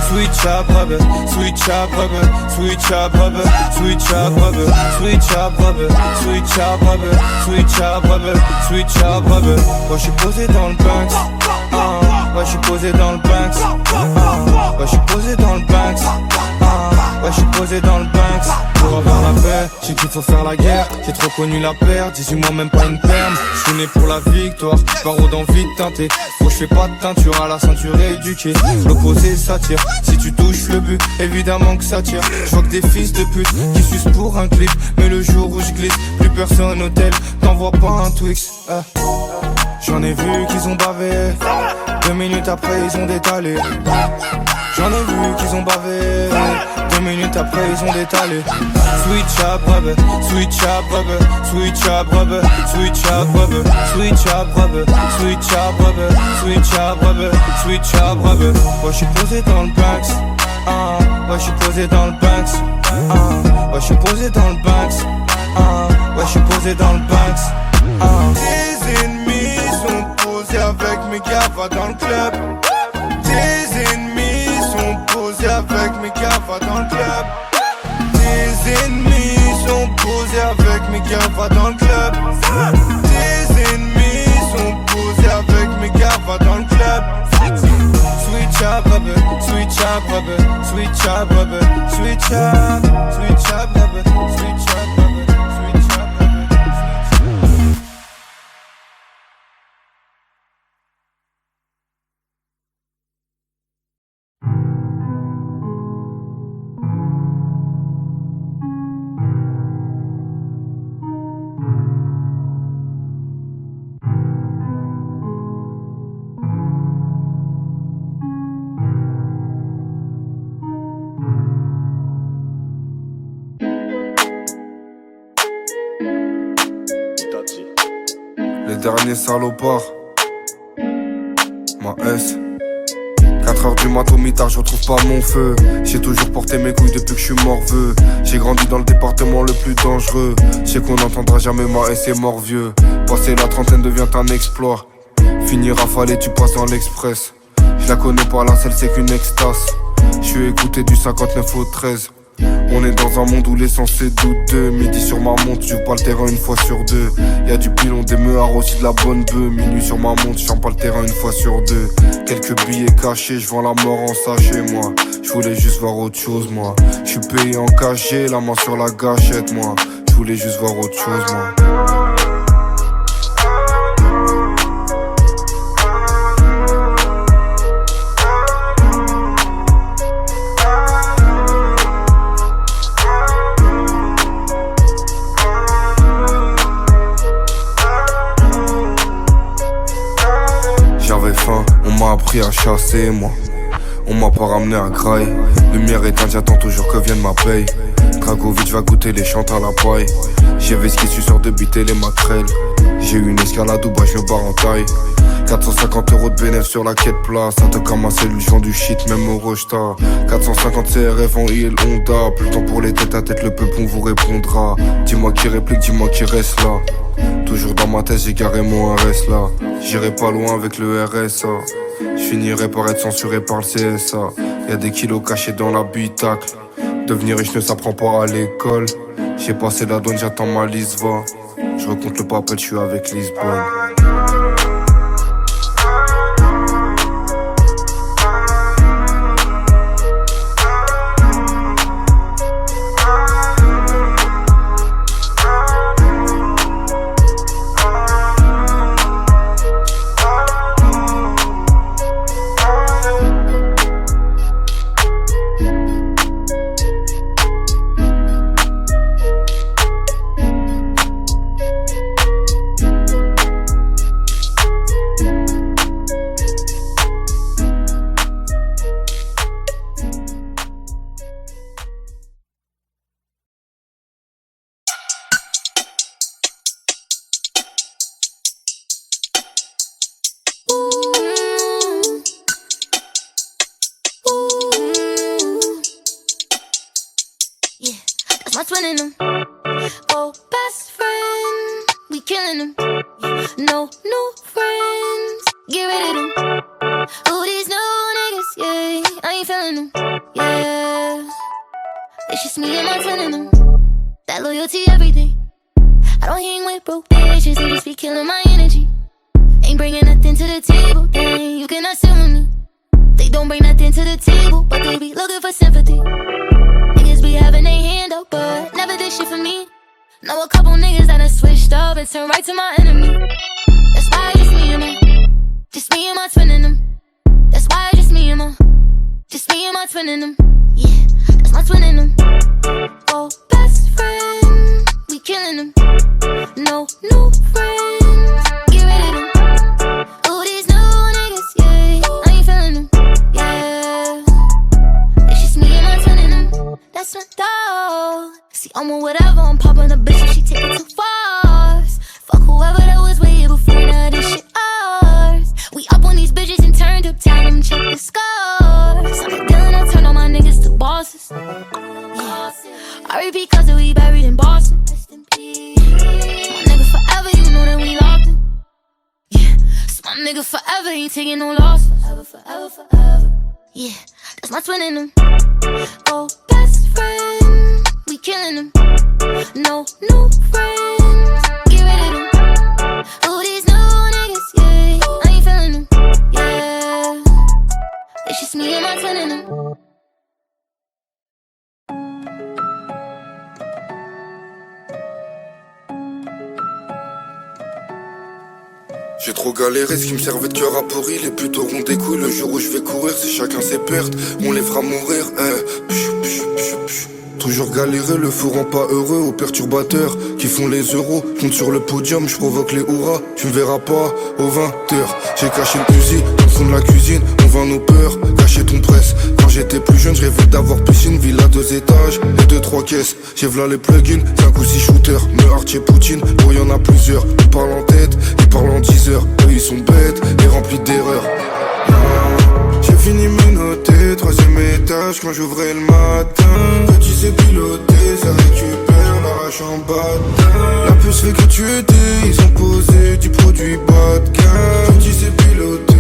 Switch up rubber, switch up rubber, switch up rubber, switch up rubber, switch up rubber, switch up rubber, switch up rubber, switch up rubber. Ouais, je suis posé dans le Banks. Ouais, je suis posé dans le Banks. Ouais, je suis posé dans le Banks. Ouais, je suis posé dans le Banks. Pour avoir la paix, j'ai qu'il faut faire la guerre. J'ai trop connu la perte, 18 mois même pas une perme. Je suis né pour la victoire, barreau d'envie de teinter. Faut je fais pas de teinture à la ceinture éduquée. L'opposé s'attire, si tu touches le but, évidemment que ça tire. Je vois que des fils de pute qui sucent pour un clip. Mais le jour où je glisse, plus personne au tel, t'envoies pas un Twix. J'en ai vu qu'ils ont bavé, 2 minutes après ils ont détalé. J'en ai vu qu'ils ont bavé, 2 minutes après ils ont détalé. Switch up rubber, switch up rubber, switch up rubber, switch up rubber, switch up rubber, switch up rubber, switch up rubber, switch up rubber. Ouais, je suis posé dans le Banks. Ouais, je suis posé dans le Banks. Ouais, je suis posé dans le Banks. Ouais, je suis posé dans le Banks. Tes ennemis sont posés avec mes gars, va dans le club. Tes ennemis sont posés avec mes gars, va dans le club. Tes ennemis sont posés avec mes gars, va dans le club. Tes ennemis sont posés avec mes gars, va dans le club. Switch up rubber, switch up rubber, switch up rubber, switch up rubber, switch up rubber, switch up rubber. Les derniers salopards. Ma S. 4h du mat au mitard, je retrouve pas mon feu. J'ai toujours porté mes couilles depuis que je suis morveux. J'ai grandi dans le département le plus dangereux. Je sais qu'on n'entendra jamais ma S est mort vieux. Passer la trentaine devient un exploit. Finir rafalé, tu passes dans l'express. Je la connais pas, la seule c'est qu'une extase. Je suis écouté du 59 au 13. On est dans un monde où l'essence est douteux. Midi sur ma montre, je joue pas le terrain une fois sur deux. Y'a du pilon, des meuhards, aussi de la bonne bœuf. Minuit sur ma montre, je pas le terrain une fois sur deux. Quelques billets cachés, je vends la mort en sachet moi. Je voulais juste voir autre chose moi. Je suis payé en cachet, la main sur la gâchette moi. Je voulais juste voir autre chose moi. On m'a appris à chasser moi. On m'a pas ramené à graille. Lumière éteinte, j'attends toujours que vienne ma paye. Dragovic va goûter les chantes à la paille. J'ai vu ce qui suit sur de biter les maquerelles. J'ai eu une escalade où bah je me barre en taille. 450 € de bénéf sur la quête place. Un truc comme ma cellule, j'vends du shit même au Rochta. 450 CRF en IL Honda. Plus le temps pour les têtes à tête, le peuple on vous répondra. Dis-moi qui réplique, dis-moi qui reste là. Toujours dans ma tête, j'ai garé mon RS là. J'irai pas loin avec le RSA. J'finirai par être censuré par le CSA. Y'a des kilos cachés dans l'habitacle. Devenir riche ne s'apprend pas à l'école. J'ai passé la douane, j'attends ma liste va. Je recompte le papel, je suis avec Lisbonne. twinning them. Oh, best friend, we killing them. No new friends, get rid of them. Oh, these new niggas, yeah, I ain't feeling them, yeah. It's just me and my twinning them. That loyalty, everything. I don't hang with broke bitches, they just be killing my energy. Ain't bringing nothing to the table, dang, you cannot sit with me. They don't bring nothing to the table, but they be looking for sympathy. Niggas be having their hand up, but never did shit for me. Know a couple niggas that done switched up and turned right to my enemy. That's why it's just me and my twin in them. That's why it's just me and my twin in them. Yeah, that's my twin in them. Oh, best friend, we killing them. No new friends, get rid of them. Oh, these new niggas, yeah, I ain't feeling them, yeah. It's just me and my twin in them. That's my dog. See, I'm on whatever, I'm popping a bitch if she take it too far. Fuck whoever that was way before, now this shit ours. We up on these bitches and turned up, tell them check the scars. I'm a dealing, I turn all my niggas to bosses. Yeah. R.E.P. cause we buried in Boston. My nigga forever, you know that we locked in. Yeah, so my nigga forever ain't taking no loss. Forever. Yeah, that's my twin in them. Oh, best friend, we killing them. No new friends, get rid of them. Oh, these new niggas, yeah, I ain't feeling them. Yeah, it's just me and my twin in them. J'ai trop galéré, ce qui me servait de cœur à pourri. Les putes auront des couilles le jour où je vais courir. C'est chacun ses pertes, on les fera mourir. Toujours galérer, le fou rend pas heureux aux perturbateurs qui font les euros. Compte sur le podium, je provoque les hurrahs. Tu me verras pas aux 20h. J'ai caché le fusil dans le fond de la cuisine. On vend nos peurs, cacher ton presse. Quand j'étais plus jeune, je rêvais d'avoir piscine, villa 2 étages et 2-3 caisses. J'ai v'là les plugins, 5 ou 6 shooters. Me Archie Poutine, pour y'en a plusieurs. Ils parlent en tête, ils parlent en 10 heures. Eux ils sont bêtes et remplis d'erreurs. J'ai fini mes notés, 3ème étage quand j'ouvrais le matin. Petit c'est piloté, ça récupère l'arrache en bas. La puce fait que tu étais, ils ont posé du produit bas de gamme. Petit c'est piloté,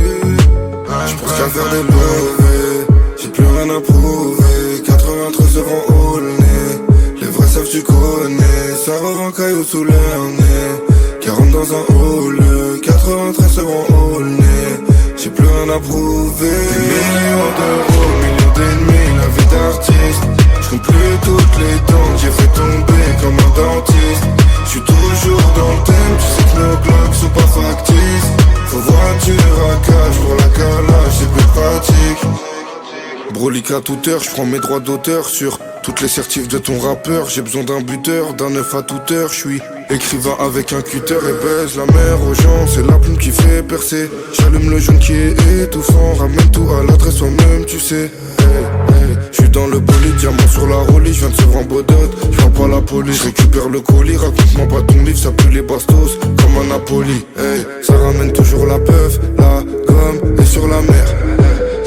j'pense qu'à faire des levées. J'ai plus rien à prouver, 93 euros au nez. Les vrais savent tu connais, ça revend caillou sous leur nez. 40 dans un hall, 93 euros au nez. J'ai plus rien à prouver. Des millions d'euros, millions d'ennemis, la vie d'artiste. J'compte plus toutes les dents que j'ai fait tomber comme un dentiste. J'suis toujours dans le thème, tu sais que nos clocks sont pas factices. Faut voiture à cage pour la calage, c'est plus pratique. Brolique à toute heure, j'prends mes droits d'auteur sur toutes les certifs de ton rappeur. J'ai besoin d'un buteur, d'un œuf à toute heure. J'suis écrivain avec un cutter et baise la mer aux gens. C'est la plume qui fait percer. J'allume le jaune qui est étouffant. Ramène tout à l'adresse toi-même, tu sais. J'suis dans le bolide, diamant sur la rollie. J'viens de se rendre Bodotte, j'vends pas la police. J'récupère le colis, raconte-moi pas ton livre. Ça pue les bastos comme un Napoli. Ça ramène toujours la peuf, la gomme et sur la mer.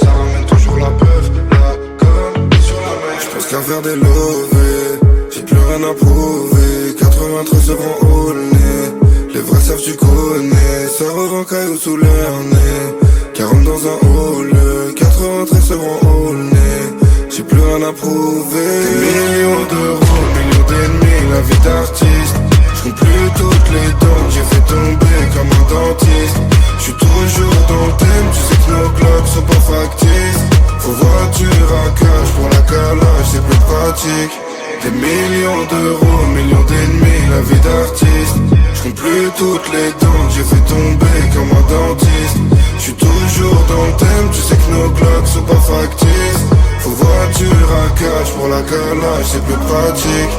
Ça ramène toujours la peuf, la gomme et sur la mer. J'pense qu'à faire des lovés, j'ai plus rien à prouver. 93 euros au nez, les vrais savent tu connais. Ça revend caillou sous leur nez. 40 dans un hall, 93 euros au nez. J'ai plus rien à prouver. Des millions d'euros, millions d'ennemis, la vie d'artiste. J'compte plus toutes les dents que j'ai fait tomber comme un dentiste. J'suis toujours dans le thème, tu sais que nos clocks sont pas factices. Faut voiture à cage pour la calage, c'est plus pratique. Des millions d'euros, millions d'ennemis, la vie d'artiste. J'compte plus toutes les dents que j'ai fait tomber comme un dentiste. J'suis toujours dans le thème, tu sais que nos clocks sont pas factices. Faut voiture à cage pour la calage, c'est plus pratique.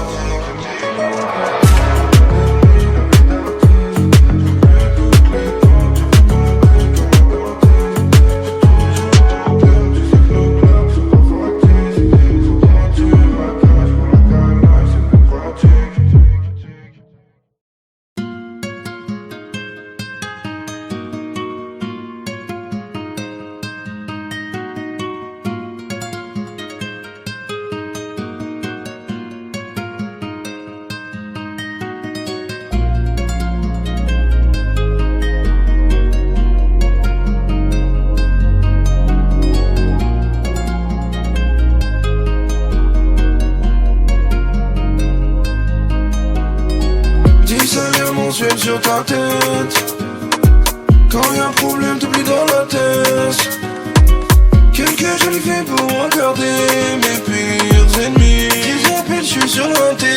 sur ta tête. Quand y'a un problème, t'oublies dans la tête. Quelques jolies filles pour regarder mes pires ennemis. Ils appellent, je suis sur l'inté,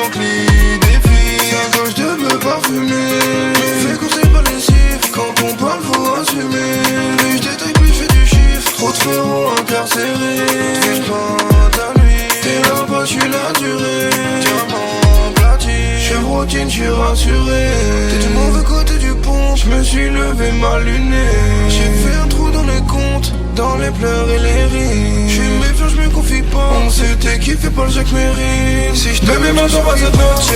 en clé des filles. À gauche de me parfumer. Me fait courser par les chiffres. Quand on parle, faut assumer. Plus je détaille, plus je fais du chiffre. Trop de frérots incarcérés. Touche pas ta nuit. T'es là-bas, je suis la durée. Diamant platine. Chevrotine, je suis rassuré. T'es du mauvais côté du pont. Je me suis levé mal luné. J'ai fait un trou dans les comptes. Dans les pleurs et les rires. J'suis méfiant, j'me confie pas. On s'était kiffé par le Jacques Mérine. Si j't'aimais maintenant pas cette noche.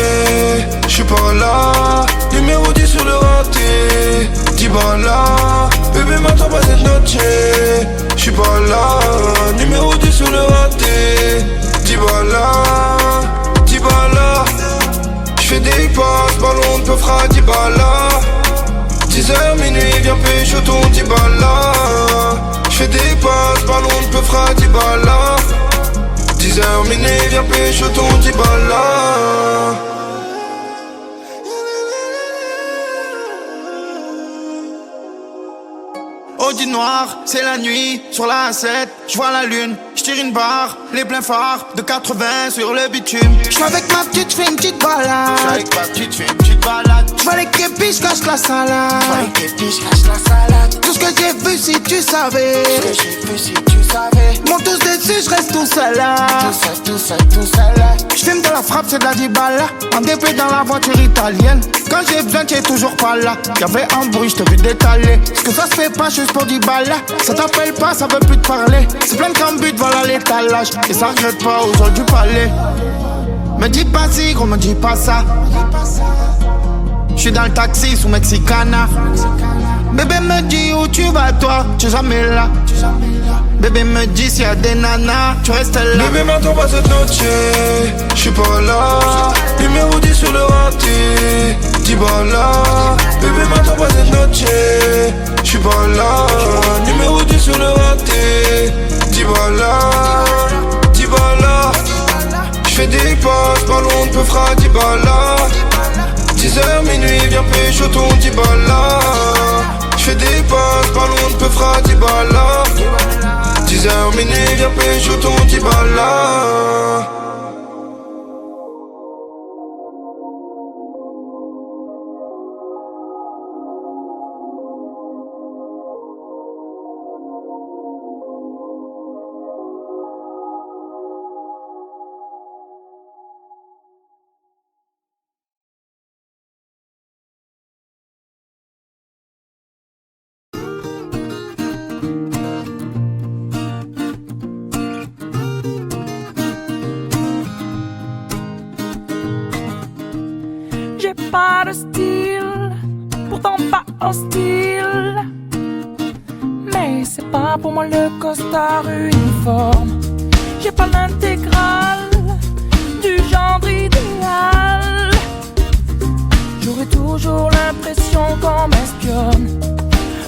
J'suis pas là. Numéro 10 sur le raté. 10 balles là. Bébé maintenant pas cette noche. J'suis pas là. Numéro 10 sur le raté. 10 balles là. 10 balles là. J'fais des passes, ballon de peu fera 10 balles là. 10h minuit, viens pécho ton 10 balles là. J'fais des passes, ballon de peu fera 10 balles là. 10h minuit, viens pécho ton 10 balles là. Audi noir, c'est la nuit, sur la A7, j'vois la lune, j'tire une barre, les pleins phares de 80 sur le bitume. J'suis avec ma petite, j'fais une petite balade. J'suis avec ma petite, j'fais une petite balade. J'vois les képis, j'cache la salade. J'vois les képis, j'cache la salade. Tout ce que j'ai vu si tu savais. Tout ce que j'ai vu si tu savais. Monte tous dessus, j'reste tout seul là. Tout seul là. J'fume de la frappe, c'est de la 10 balles là. En DP dans la voiture italienne. Quand j'ai besoin, t'es toujours pas là. Y'avait un bruit, j't'ai vu détaler. Ce que ça se fait pas juste pour 10 balles là. Ça t'appelle pas, ça veut plus te parler. C'est plein de cambut, voilà l'étalage. Et ça regrette pas aux gens du palais. Me dis pas si, gros, me dis pas ça. J'suis dans le taxi sous Mexicana. Bébé me dit où tu vas toi, tu es jamais là. Bébé me dit s'il y a des nanas, tu restes là. Bébé m'attends pas cette noche, j'suis pas là. Numéro 10 sur le raté, 10 balles là. Bébé m'attends pas cette noche, j'suis pas là. Numéro 10 sur le raté, 10 balles là. 10 balles là. J'fais des passes, ballon de peu fera 10 balles là. 10h minuit, viens pécho ton 10 balles là. J'fais des passes, ballon de peu fera 10 balles là. 10h minuit, viens pécho ton 10 balles là. Pas de style, pourtant pas hostile. Mais c'est pas pour moi le costard uniforme. J'ai pas l'intégrale du genre idéal. J'aurais toujours l'impression qu'on m'espionne.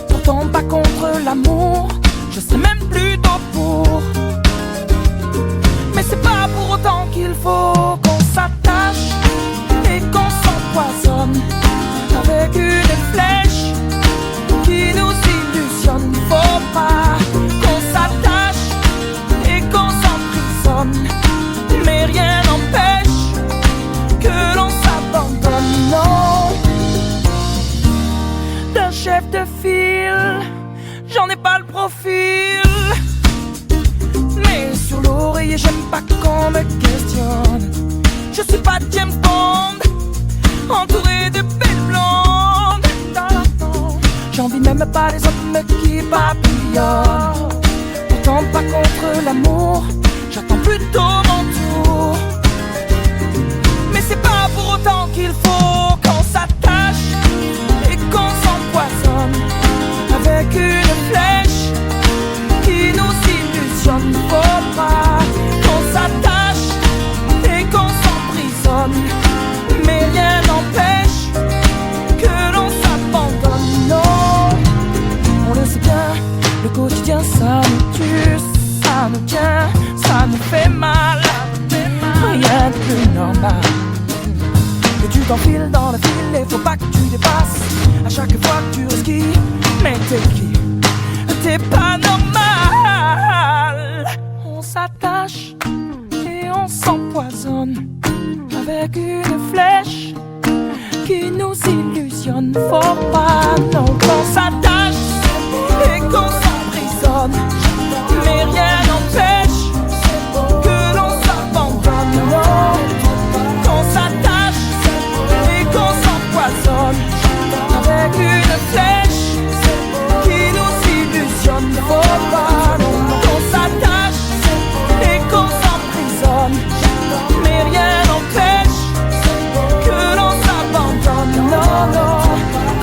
Pourtant pas contre l'amour, je sais même plutôt pour. Mais c'est pas pour autant qu'il faut qu'on s'attache et qu'on s'empoisonne avec une flèche qui nous illusionne. Faut pas qu'on s'attache et qu'on s'emprisonne, mais rien n'empêche que l'on s'abandonne. Non, d'un chef de file, j'en ai pas le profil. Mais sur l'oreiller, j'aime pas qu'on me questionne. Je suis pas James Bond, entouré de belles blondes. J'envie même pas les hommes qui papillonnent. Pourtant pas contre l'amour, j'attends plutôt mon tour. Mais c'est pas pour autant qu'il faut qu'on s'attache et qu'on s'empoisonne avec une flèche qui nous illusionne. Faut pas qu'on s'attache et qu'on s'emprisonne, mais rien n'empêche que l'on s'abandonne. Non, on le sait bien, le quotidien ça nous tue, ça nous tient, ça nous fait mal. Rien de plus normal que du t'enfiles dans le fil et faut pas que tu dépasses. À chaque fois que tu resquilles, mais t'es qui? T'es pas normal. On s'attache et on s'empoisonne avec une flèche qui nous illusionne. Faut pas non qu'on s'attache et qu'on s'emprisonne, mais rien n'empêche que l'on s'abandonne. Non, qu'on s'attache et qu'on s'empoisonne avec une flèche qui nous illusionne. Faut pas non qu'on s'attache et qu'on s'emprisonne, mais rien n'empêche que l'on s'abandonne. Non, non,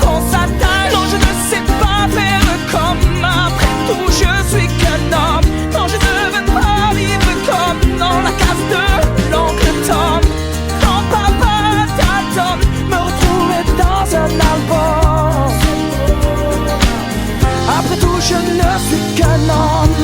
qu'on s'attache. Non, je ne sais pas faire comme après tout, je suis qu'un homme. Non, je ne veux pas vivre comme dans la case de l'oncle Tom. Quand papa t'adonne, me retrouver dans un album. Après tout, je ne suis qu'un homme.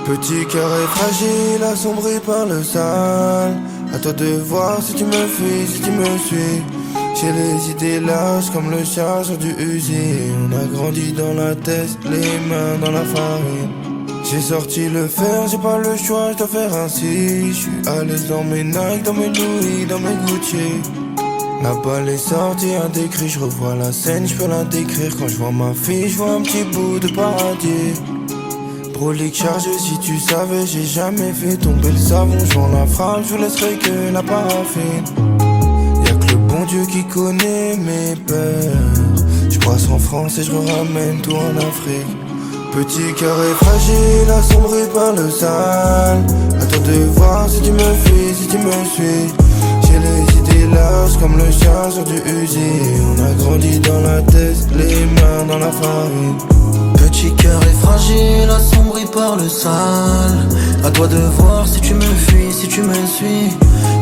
Petit cœur est fragile, assombri par le sale. À toi de voir si tu me fuis, si tu me suis. J'ai les idées larges comme le chargeur du Uzi. On a grandi dans la tête, les mains dans la farine. J'ai sorti le fer, j'ai pas le choix, je dois faire ainsi. Je suis à l'aise dans mes Nike, dans mes Louis, dans mes Gucci. La balle est sortie, un décrit, je revois la scène, je peux la décrire. Quand je vois ma fille, je vois un petit bout de paradis. Brolique chargé, si tu savais, j'ai jamais fait tomber le savon. Je vends la frappe, je vous laisserai que la paraffine. Y'a que le bon Dieu qui connaît mes peurs. Je brasse en France et je ramène tout en Afrique. Petit cœur est fragile, assombri par le sale. À toi de voir si tu me fuis, si tu me suis. J'ai les idées larges comme le chargeur du Uzi. On a grandi dans la tête, les mains dans la farine. Petit cœur est fragile, assombri par le sale. À toi de voir si tu me fuis, si tu me suis.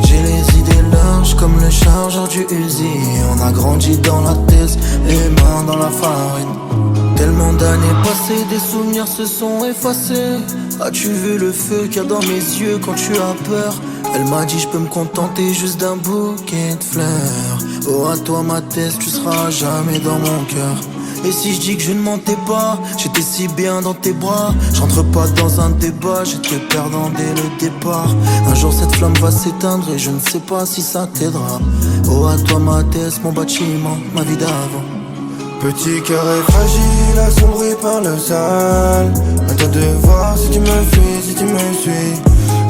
J'ai les idées larges comme le chargeur du Uzi. On a grandi dans la tête, les mains dans la farine. Tellement d'années passées, des souvenirs se sont effacés. As-tu vu le feu qu'il y a dans mes yeux quand tu as peur? Elle m'a dit je peux me contenter juste d'un bouquet de fleurs. Oh à toi ma thèse, tu seras jamais dans mon cœur. Et si je dis que je ne mentais pas, j'étais si bien dans tes bras. J'entre pas dans un débat, j'étais perdant dès le départ. Un jour cette flamme va s'éteindre et je ne sais pas si ça t'aidera. Oh à toi ma thèse, mon bâtiment, ma vie d'avant. Petit cœur est fragile, assombri par le sale. À toi de voir si tu me fuis, si tu me suis.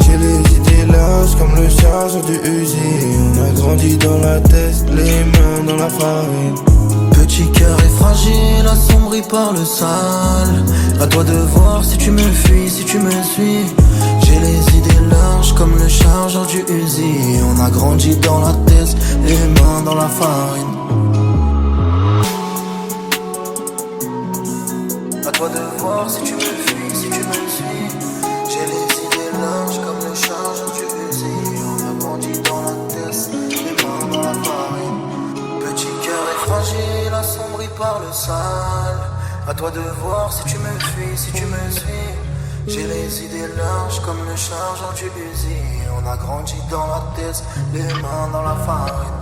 J'ai les idées larges comme le chargeur du Uzi. On a grandi dans la tête, les mains dans la farine. Petit cœur est fragile, assombri par le sale. À toi de voir si tu me fuis, si tu me suis. J'ai les idées larges comme le chargeur du Uzi. On a grandi dans la tête, les mains dans la farine. À toi de voir si tu me fuis, si tu me suis. J'ai les idées larges comme le chargeur du Uzi. On a grandi dans la tête, les mains dans la farine. Petit cœur est fragile, assombri par le sale. À toi de voir si tu me fuis, si tu me suis. J'ai les idées larges comme le chargeur du Uzi. On a grandi dans la tête, les mains dans la farine.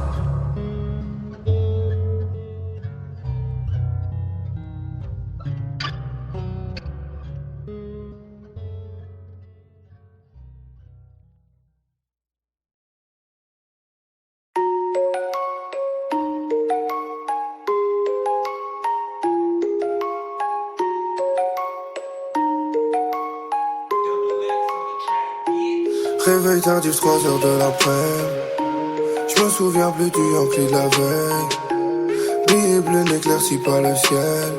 Réveil tardif, 3h de l'après. Je me souviens plus du Yankee de la veille. Billet bleu n'éclaircit pas le ciel.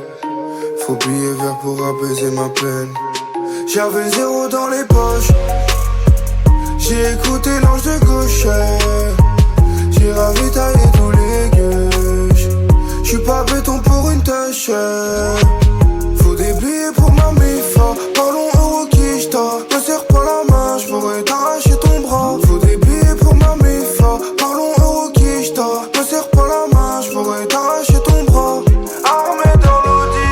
Faut billet vert pour apaiser ma peine. J'avais 0 dans les poches. J'ai écouté l'ange de gauche. J'ai ravitaillé tous les gueuches. J'suis pas béton pour une tâche. Faut des billets pour ma mifa. Parlons euro quicheta. Ne serre pas la main, j'pourrais t'arracher ton bras. Faut des billets pour ma mifa. Parlons euro quicheta. Ne serre pas la main, j'pourrais t'arracher ton bras. Armé dans l'audi.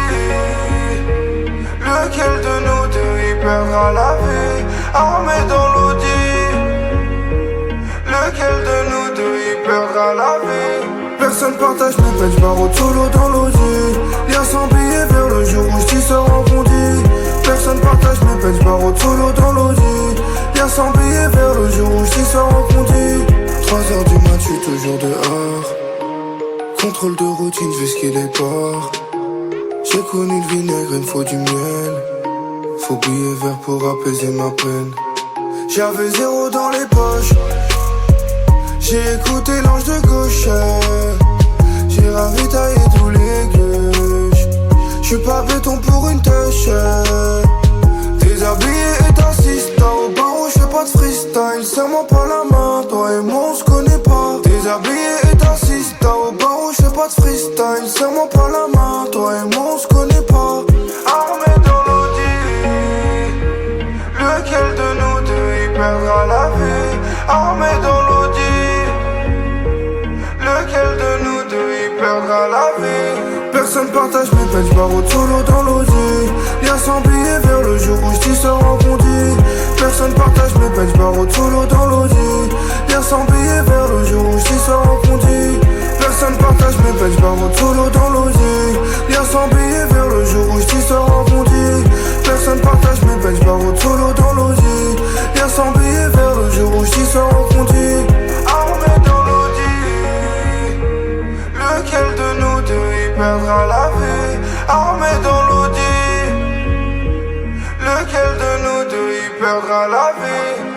Lequel de Personne partage mes peines, j'barre solo dans l'audi. Lien sans billet vers le jour où j't'y sors en bondi. Personne partage mes peines, j'barre solo dans l'audi. Lien sans billet vers le jour où j't'y sors en bondi. 3h du mat, j'suis toujours dehors. Contrôle de routine, vu ce qu'il est part. J'ai connu le vinaigre, il me faut du miel. Faut billet vert pour apaiser ma peine. J'avais 0 dans les poches. J'ai écouté l'ange de gauche. J'ai ravitaillé tous les gueuches. J'suis pas béton pour une tâche. Déshabillé et t'assistes. Au barreau j'fais pas de freestyle. Serre-moi pas la main, toi et moi on se connaît pas. Déshabillé et t'assistes. Au barreau j'fais pas de freestyle. Serre-moi pas la main, toi et moi on se connaît pas. Armé dans l'audi. Lequel de nous deux y perdra la vie? Armé dans l'audi. Lequel de nous deux y perdra la vie? Personne partage mes peines, j'barre solo dans l'audi. Lien sans billet vers le jour où j't'y sors en bondi. Personne partage mes peines, j'barre solo dans l'audi. Lien sans billet vers le jour où j't'y sors en bondi. Personne partage mes peines, j'barre solo dans l'audi. Lien sans billet vers le jour où j't'y sors en bondi. Personne partage mes peines, j'barre solo dans l'audi. Lien sans billet vers le jour où j't'y sors en bondi. Armé dans l'audi. Lequel de nous deux y perdra la vie? Armé dans l'audi. Lequel de nous deux y perdra la vie?